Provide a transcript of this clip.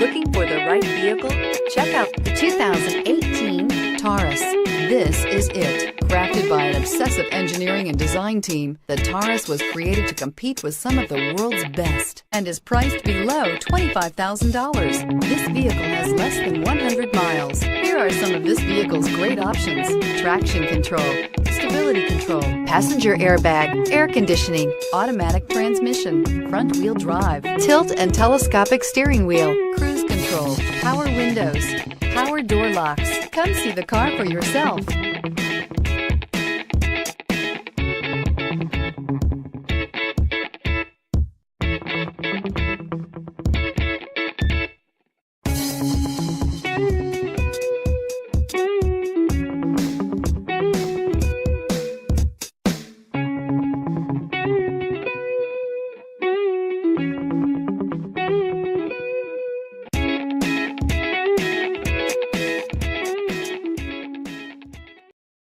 Looking for the right vehicle? Check out the 2018 Taurus. This is it. Crafted by an obsessive engineering and design team, the Taurus was created to compete with some of the world's best and is priced below $25,000. This vehicle has less than 100 miles. Here are some of this vehicle's great options: traction control, stability control, passenger airbag, air conditioning, automatic transmission, front wheel drive, tilt and telescopic steering wheel, cruise control, power windows, power door locks. Come see the car for yourself.